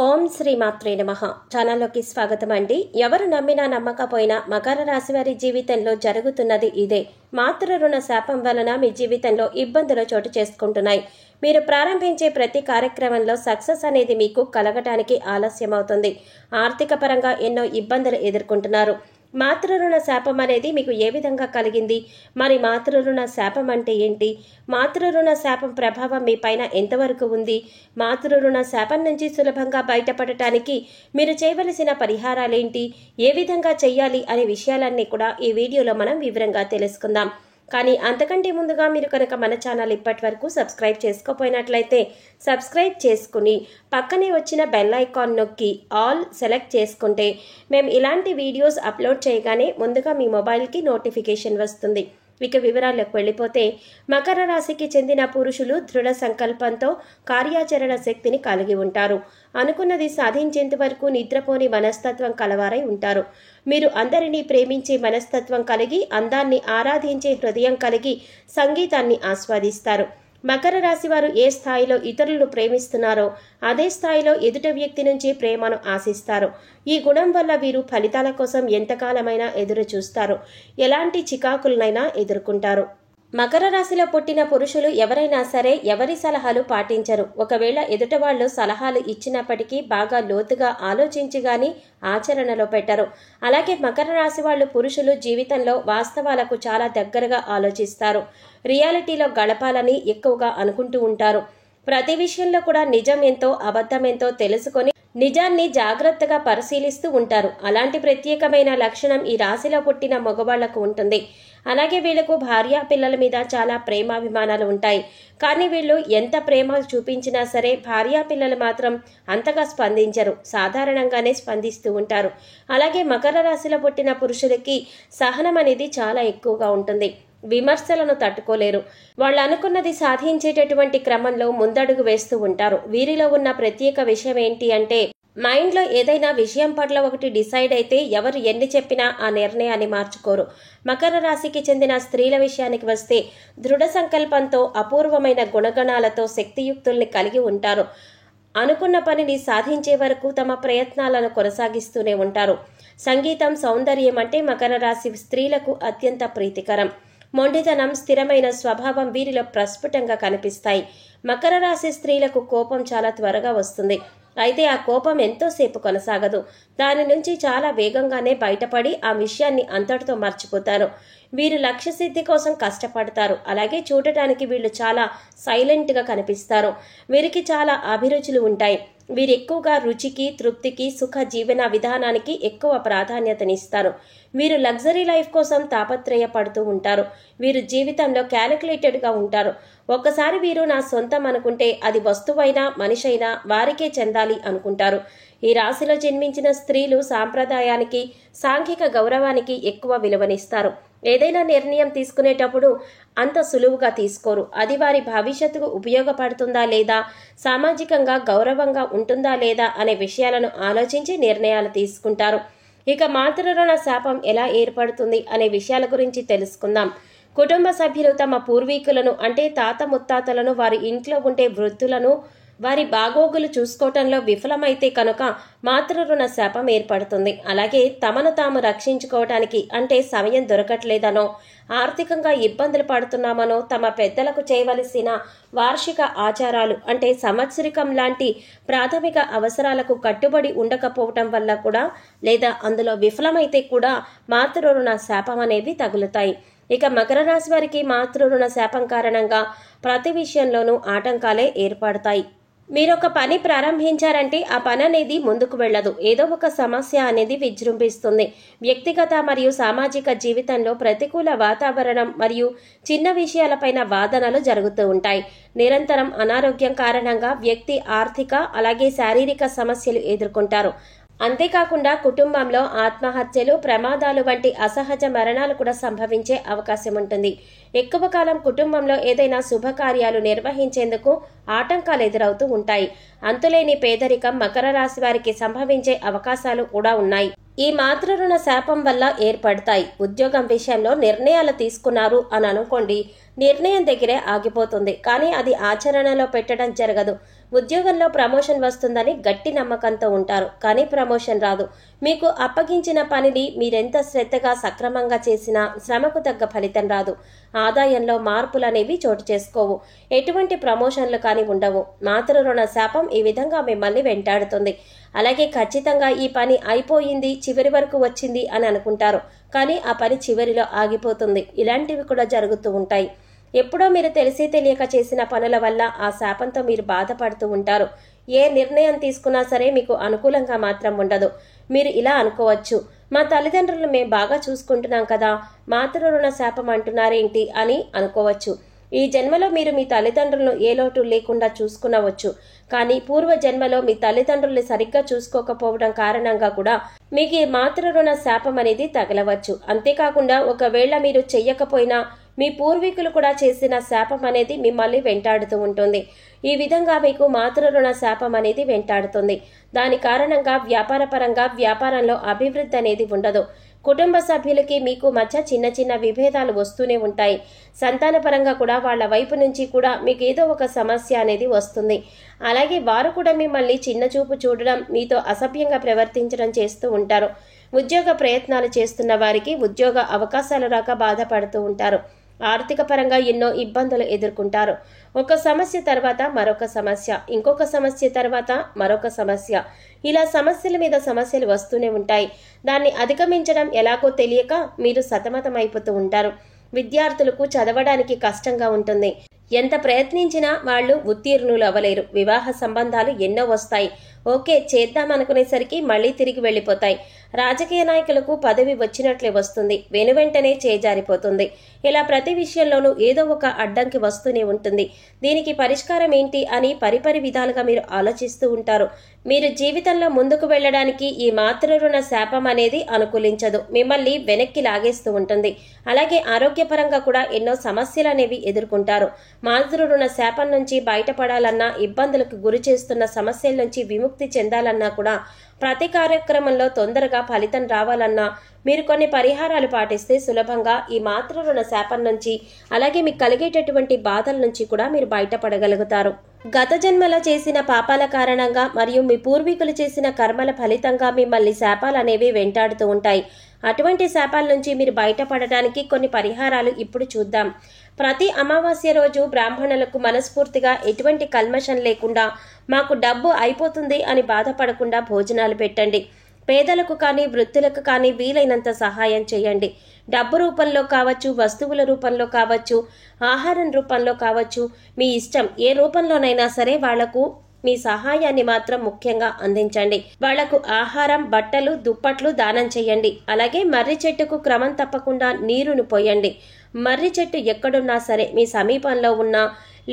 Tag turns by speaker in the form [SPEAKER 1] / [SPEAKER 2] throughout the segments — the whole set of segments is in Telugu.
[SPEAKER 1] ఓం శ్రీ మాత్రే నమః. ఛానల్లోకి స్వాగతం అండి. ఎవరు నమ్మినా నమ్మకపోయినా మకర రాశి వారి జీవితంలో జరుగుతున్నది ఇదే. మాతృ రుణ శాపం వలన మీ జీవితంలో ఇబ్బందులు చోటు చేసుకుంటున్నాయి. మీరు ప్రారంభించే ప్రతి కార్యక్రమంలో సక్సెస్ అనేది మీకు కలగటానికి ఆలస్యం అవుతుంది. ఆర్థిక పరంగా ఎన్నో ఇబ్బందులు ఎదుర్కొంటున్నారు. మాతృరుణ శాపం అనేది మీకు ఏ విధంగా కలిగింది? మరి మాతృరుణ శాపం అంటే ఏంటి? మాతృరుణ శాపం ప్రభావం మీ పైన ఎంతవరకు ఉంది? మాతృరుణ శాపం నుంచి సులభంగా బయటపడటానికి మీరు చేయవలసిన పరిహారాలేంటి, ఏ విధంగా చెయ్యాలి అనే విషయాలన్నీ కూడా ఈ వీడియోలో మనం వివరంగా తెలుసుకుందాం. కానీ అంతకంటే ముందుగా మీరు కనుక మన ఛానల్ ఇప్పటి వరకు సబ్స్క్రైబ్ చేసుకోపోయినట్లయితే సబ్స్క్రైబ్ చేసుకుని పక్కనే వచ్చిన బెల్ ఐకాన్ నొక్కి ఆల్ సెలెక్ట్ చేసుకుంటే మేము ఇలాంటి వీడియోస్ అప్లోడ్ చేయగానే ముందుగా మీ మొబైల్కి నోటిఫికేషన్ వస్తుంది. ఇక వివరాలకు వెళ్ళిపోతే, మకర రాశికి చెందిన పురుషులు దృఢ సంకల్పంతో కార్యాచరణ శక్తిని కలిగి ఉంటారు. అనుకున్నది సాధించేంత వరకు నిద్రపోని మనస్తత్వం కలవారై ఉంటారు. మీరు అందరినీ ప్రేమించే మనస్తత్వం కలిగి, అందాన్ని ఆరాధించే హృదయం కలిగి సంగీతాన్ని ఆస్వాదిస్తారు. మకర రాశి వారు ఏ స్థాయిలో ఇతరులను ప్రేమిస్తున్నారో అదే స్థాయిలో ఎదుటి వ్యక్తి నుంచి ప్రేమను ఆశిస్తారు. ఈ గుణం వల్ల వీరు ఫలితాల కోసం ఎంతకాలమైనా ఎదురు చూస్తారు. ఎలాంటి చికాకులనైనా ఎదుర్కొంటారు. మకర రాశిలో పుట్టిన పురుషులు ఎవరైనా సరే ఎవరి సలహాలు పాటించరు. ఒకవేళ ఎదుట వాళ్ళు సలహాలు ఇచ్చినప్పటికీ బాగా లోతుగా ఆలోచించి గాని ఆచరణలో పెట్టరు. అలాగే మకర రాశి వాళ్ళు పురుషులు జీవితంలో వాస్తవాలకు చాలా దగ్గరగా ఆలోచిస్తారు. రియాలిటీలో గడపాలని ఎక్కువగా అనుకుంటూ ఉంటారు. ప్రతి విషయంలో కూడా నిజం ఎంతో అబద్ధం ఎంతో తెలుసుకొని నిజాన్ని జాగ్రత్తగా పరిశీలిస్తూ ఉంటారు. అలాంటి ప్రత్యేకమైన లక్షణం ఈ రాశిలో పుట్టిన మగవాళ్లకు ఉంటుంది. అలాగే వీళ్లకు భార్య పిల్లల మీద చాలా ప్రేమాభిమానాలు ఉంటాయి. కానీ వీళ్ళు ఎంత ప్రేమ చూపించినా సరే భార్య పిల్లలు మాత్రం అంతగా స్పందించరు. సాధారణంగానే స్పందిస్తూ ఉంటారు. అలాగే మకర రాశిలో పుట్టిన పురుషులకి సహనం అనేది చాలా ఎక్కువగా ఉంటుంది. విమర్శలను తట్టుకోలేరు. వాళ్ళు అనుకున్నది సాధించేటటువంటి క్రమంలో ముందడుగు వేస్తూ ఉంటారు. వీరిలో ఉన్న ప్రత్యేక విషయం ఏంటి అంటే, మైండ్లో ఏదైనా విషయం పట్ల ఒకటి డిసైడ్ అయితే ఎవరు ఎన్ని చెప్పినా ఆ నిర్ణయాన్ని మార్చుకోరు. మకర రాశికి చెందిన స్త్రీల విషయానికి వస్తే, దృఢ సంకల్పంతో అపూర్వమైన గుణగణాలతో శక్తియుక్తుల్ని కలిగి ఉంటారు. అనుకున్న పనిని సాధించే వరకు తమ ప్రయత్నాలను కొనసాగిస్తూనే ఉంటారు. సంగీతం, సౌందర్యం అంటే మకర రాశి స్త్రీలకు అత్యంత ప్రీతికరం. మొండితనం, స్థిరమైన స్వభావం వీరిలో ప్రస్ఫుటంగా కనిపిస్తాయి. మకర రాశి స్త్రీలకు కోపం చాలా త్వరగా వస్తుంది. అయితే ఆ కోపం ఎంతోసేపు కొనసాగదు. దాని నుంచి చాలా వేగంగానే బయటపడి ఆ విషయాన్ని అంతటితో మర్చిపోతారు. వీరు లక్ష్య సిద్ధి కోసం కష్టపడతారు. అలాగే చూడటానికి వీళ్ళు చాలా సైలెంట్గా కనిపిస్తారు. వీరికి చాలా అభిరుచులు ఉంటాయి. వీరు ఎక్కువగా రుచికి, తృప్తికి, సుఖ జీవన విధానానికి ఎక్కువ ప్రాధాన్యతనిస్తారు. వీరు లగ్జరీ లైఫ్ కోసం తాపత్రయపడుతూ ఉంటారు. వీరు జీవితంలో క్యాలిక్యులేటెడ్గా ఉంటారు. ఒక్కసారి వీరు నా సొంతం అనుకుంటే అది వస్తువైనా మనిషైనా వారికే చెందాలి అనుకుంటారు. ఈ రాశిలో జన్మించిన స్త్రీలు సాంప్రదాయానికి, సాంఘిక గౌరవానికి ఎక్కువ విలువనిస్తారు. ఏదైనా నిర్ణయం తీసుకునేటప్పుడు అంత సులువుగా తీసుకోరు. అది వారి భవిష్యత్తుకు ఉపయోగపడుతుందా లేదా, సామాజికంగా గౌరవంగా ఉంటుందా లేదా అనే విషయాలను ఆలోచించి నిర్ణయాలు తీసుకుంటారు. ఇక మాతృరుణ శాపం ఎలా ఏర్పడుతుంది అనే విషయాల గురించి తెలుసుకుందాం. కుటుంబ సభ్యులు తమ పూర్వీకులను అంటే తాత ముత్తాతలను, వారి ఇంట్లో ఉండే వృద్ధులను, వారి బాగోగులు చూసుకోవటంలో విఫలమైతే కనుక మాతృరుణ శాపం ఏర్పడుతుంది. అలాగే తమను తాము రక్షించుకోవటానికి అంటే సమయం దొరకట్లేదనో, ఆర్థికంగా ఇబ్బందులు పడుతున్నామనో, తమ పెద్దలకు చేయవలసిన వార్షిక ఆచారాలు అంటే సంవత్సరికం లాంటి ప్రాథమిక అవసరాలకు కట్టుబడి ఉండకపోవటం వల్ల కూడా, లేదా అందులో విఫలమైతే కూడా మాతృరుణ శాపం అనేవి తగులుతాయి. ఇక మకర రాశి వారికి మాతృరుణ శాపం కారణంగా ప్రతి విషయంలోనూ ఆటంకాలే ఏర్పడతాయి. మీరొక పని ప్రారంభించారంటే ఆ పని అనేది ముందుకు వెళ్ళదు. ఏదో ఒక సమస్య అనేది విజృంభిస్తుంది. వ్యక్తిగత మరియు సామాజిక జీవితంలో ప్రతికూల వాతావరణం మరియు చిన్న విషయాలపైన వాదనలు జరుగుతూ ఉంటాయి. నిరంతరం అనారోగ్యం కారణంగా వ్యక్తి ఆర్థిక అలాగే శారీరక సమస్యలు ఎదుర్కొంటారు. అంతేకాకుండా కుటుంబంలో ఆత్మహత్యలు, ప్రమాదాలు వంటి అసహజ మరణాలు కూడా సంభవించే అవకాశం ఉంటుంది. ఎక్కువ కాలం కుటుంబంలో ఏదైనా శుభకార్యాలు నిర్వహించేందుకు ఆటంకాలు ఎదురవుతూ ఉంటాయి. అంతులేని పేదరికం మకర రాశి వారికి సంభవించే అవకాశాలు కూడా ఉన్నాయి. ఈ మాతృరుణ శాపం వల్ల ఏర్పడతాయి. ఉద్యోగం విషయంలో నిర్ణయాలు తీసుకున్నారు అని అనుకోండి, నిర్ణయం దగ్గరే ఆగిపోతుంది, కానీ అది ఆచరణలో పెట్టడం జరగదు. ఉద్యోగంలో ప్రమోషన్ వస్తుందని గట్టి నమ్మకంతో ఉంటారు, కానీ ప్రమోషన్ రాదు. మీకు అప్పగించిన పనిని మీరెంత శ్రద్ధగా సక్రమంగా చేసినా శ్రమకు తగ్గ ఫలితం రాదు. ఆదాయంలో మార్పులు అనేవి చోటు చేసుకోవు. ఎటువంటి ప్రమోషన్లు కానీ ఉండవు. మాతృ శాపం ఈ విధంగా మిమ్మల్ని వెంటాడుతుంది. అలాగే ఖచ్చితంగా ఈ పని అయిపోయింది, చివరి వరకు వచ్చింది అని అనుకుంటారు, కానీ ఆ పని చివరిలో ఆగిపోతుంది. ఇలాంటివి కూడా జరుగుతూ ఉంటాయి. ఎప్పుడో మీరు తెలిసి తెలియక చేసిన పనుల వల్ల ఆ శాపంతో మీరు బాధపడుతూ ఉంటారు. ఏ నిర్ణయం తీసుకున్నా సరే మీకు అనుకూలంగా మాత్రం ఉండదు. మీరు ఇలా అనుకోవచ్చు, మా తల్లిదండ్రులు మేము బాగా చూసుకుంటున్నాం కదా, మాతృ శాపం అంటున్నారేంటి అని అనుకోవచ్చు. ఈ జన్మలో మీరు మీ తల్లిదండ్రులను ఏ లోటు లేకుండా చూసుకునవచ్చు, కానీ పూర్వ జన్మలో మీ తల్లిదండ్రుల్ని సరిగ్గా చూసుకోకపోవడం కారణంగా కూడా మీకు ఈ మాతృ శాపం అనేది తగలవచ్చు. అంతేకాకుండా ఒకవేళ మీరు చెయ్యకపోయినా మీ పూర్వీకులు కూడా చేసిన శాపం అనేది మిమ్మల్ని వెంటాడుతూ ఉంటుంది. ఈ విధంగా మీకు మాతృ శాపం అనేది వెంటాడుతుంది. దాని కారణంగా వ్యాపారపరంగా వ్యాపారంలో అభివృద్ధి అనేది ఉండదు. కుటుంబ సభ్యులకి మీకు మధ్య చిన్న చిన్న విభేదాలు వస్తూనే ఉంటాయి. సంతానపరంగా కూడా వాళ్ళ వైపు నుంచి కూడా మీకు ఏదో ఒక సమస్య అనేది వస్తుంది. అలాగే వారు కూడా మిమ్మల్ని చిన్న చూపు చూడడం, మీతో అసభ్యంగా ప్రవర్తించడం చేస్తూ ఉంటారు. ఉద్యోగ ప్రయత్నాలు చేస్తున్న వారికి ఉద్యోగ అవకాశాలు రాక బాధపడుతూ ఉంటారు. ఆర్థిక పరంగా ఎన్నో ఇబ్బందులు ఎదుర్కొంటారు. ఒక సమస్య తర్వాత మరొక సమస్య, ఇంకొక సమస్య తర్వాత మరొక సమస్య, ఇలా సమస్యల మీద సమస్యలు వస్తూనే ఉంటాయి. దాన్ని అధిగమించడం ఎలాగో తెలియక మీరు సతమతమైపోతూ ఉంటారు. విద్యార్థులకు చదవడానికి కష్టంగా ఉంటుంది. ఎంత ప్రయత్నించినా వాళ్ళు ఉత్తీర్ణులు అవ్వలేరు. వివాహ సంబంధాలు ఎన్నో వస్తాయి, ఓకే చేద్దామనుకునేసరికి మళ్ళీ తిరిగి వెళ్ళిపోతాయి. రాజకీయ నాయకులకు పదవి వచ్చినట్లే వస్తుంది, వెనువెంటనే చేజారిపోతుంది. ఇలా ప్రతి విషయంలోనూ ఏదో ఒక అడ్డంకి వస్తూనే ఉంటుంది. దీనికి పరిష్కారం ఏంటి అని పరిపరి విధాలుగా మీరు ఆలోచిస్తూ ఉంటారు. మీరు జీవితంలో ముందుకు వెళ్ళడానికి ఈ మాతృ శాపం అనేది అనుకూలించదు, మిమ్మల్ని వెనక్కి లాగేస్తూ ఉంటుంది. అలాగే ఆరోగ్యపరంగా కూడా ఎన్నో సమస్యలు అనేవి ఎదుర్కొంటారు. మాతృ శాపం నుంచి బయటపడాలన్నా, ఇబ్బందులకు గురి చేస్తున్న సమస్యల నుంచి విముక్తి చెందాలన్నా కూడా, ప్రతి కార్యక్రమంలో తొందరగా ఫలితం రావాలన్నా మీరు కొన్ని పరిహారాలు పాటిస్తే సులభంగా ఈ మాతృ శాపం నుంచి, అలాగే మీకు కలిగేటటువంటి బాధల నుంచి కూడా మీరు బయటపడగలుగుతారు. గత జన్మలో చేసిన పాపాల కారణంగా మరియు మీ పూర్వీకులు చేసిన కర్మల ఫలితంగా మిమ్మల్ని శాపాలు అనేవి వెంటాడుతూ ఉంటాయి. అటువంటి శాపాల నుంచి మీరు బయటపడడానికి కొన్ని పరిహారాలు ఇప్పుడు చూద్దాం. ప్రతి అమావాస్య రోజు బ్రాహ్మణులకు మనస్ఫూర్తిగా ఎటువంటి కల్మషం లేకుండా, మాకు డబ్బు అయిపోతుంది అని బాధపడకుండా భోజనాలు పెట్టండి. పేదలకు కానీ వృద్ధులకు కానీ వీలైనంత సహాయం చేయండి. డబ్బు రూపంలో కావచ్చు, వస్తువుల రూపంలో కావచ్చు, ఆహారం రూపంలో కావచ్చు, మీ ఇష్టం ఏ రూపంలోనైనా సరే వాళ్లకు మీ సహాయాన్ని మాత్రం ముఖ్యంగా అందించండి. వాళ్లకు ఆహారం, బట్టలు, దుప్పట్లు దానం చేయండి. అలాగే మర్రి చెట్టుకు క్రమం తప్పకుండా నీరును పోయండి. మర్రి చెట్టు ఎక్కడున్నా సరే, మీ సమీపంలో ఉన్నా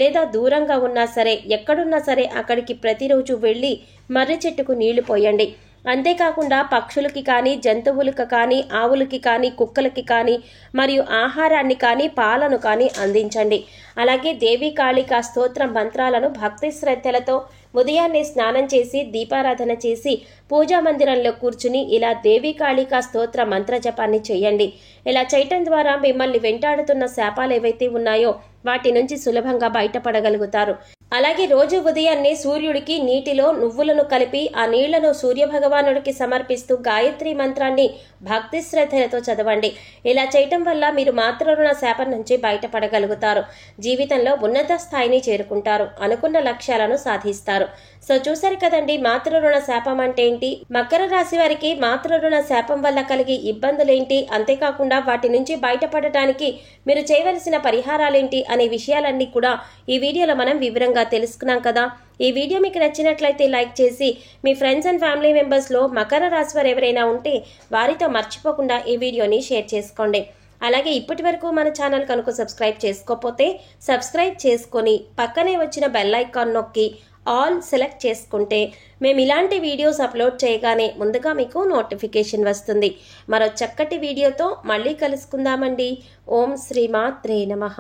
[SPEAKER 1] లేదా దూరంగా ఉన్నా సరే, ఎక్కడున్నా సరే అక్కడికి ప్రతిరోజు వెళ్ళి మర్రి చెట్టుకు నీళ్లు పోయండి. అంతేకాకుండా పక్షులకి కానీ, జంతువులకు కానీ, ఆవులకి కానీ, కుక్కలకి కానీ మరియు ఆహారాన్ని కానీ, పాలను కానీ అందించండి. అలాగే దేవీ కాళికా స్తోత్రం మంత్రాలను భక్తి శ్రద్ధలతో ఉదయాన్నే స్నానం చేసి దీపారాధన చేసి పూజా మందిరంలో కూర్చుని ఇలా దేవీ కాళికా స్తోత్ర మంత్ర జపాన్ని చేయండి. ఇలా చేయటం ద్వారా మిమ్మల్ని వెంటాడుతున్న శాపాలు ఏవైతే ఉన్నాయో వాటి నుంచి సులభంగా బయటపడగలుగుతారు. అలాగే రోజు ఉదయాన్నే సూర్యుడికి నీటిలో నువ్వులను కలిపి ఆ నీళ్లను సూర్యభగవానుడికి సమర్పిస్తూ గాయత్రి మంత్రాన్ని భక్తి శ్రద్ధలతో చదవండి. ఇలా చేయటం వల్ల మీరు మాతృ శాపం నుంచి బయటపడగలుగుతారు. జీవితంలో ఉన్నత స్థాయిని చేరుకుంటారు. అనుకున్న లక్ష్యాలను సాధిస్తారు. సో చూసారు కదండి, మాతృ శాపం అంటే ఏంటి, మకర రాశి వారికి మాతృ శాపం వల్ల కలిగే ఇబ్బందులేంటి, అంతేకాకుండా వాటి నుంచి బయటపడటానికి మీరు చేయవలసిన పరిహారాలేంటి అనే విషయాలన్నీ కూడా ఈ వీడియోలో మనం వివరంగా తెలుసుకున్నాం కదా. ఈ వీడియో మీకు నచ్చినట్లయితే లైక్ చేసి మీ ఫ్రెండ్స్ అండ్ ఫ్యామిలీ మెంబర్స్లో మకర రాశి వారు ఎవరైనా ఉంటే వారితో మర్చిపోకుండా ఈ వీడియోని షేర్ చేసుకోండి. అలాగే ఇప్పటి వరకు మన ఛానల్ కనుక సబ్స్క్రైబ్ చేసుకోకపోతే సబ్స్క్రైబ్ చేసుకొని పక్కనే వచ్చిన బెల్ ఐకాన్ నొక్కి ఆల్ సెలెక్ట్ చేసుకుంటే మేము ఇలాంటి వీడియోస్ అప్లోడ్ చేయగానే ముందుగా మీకు నోటిఫికేషన్ వస్తుంది. మరో చక్కటి వీడియోతో మళ్ళీ కలుసుకుందామండి. ఓం శ్రీమాత్రే నమః.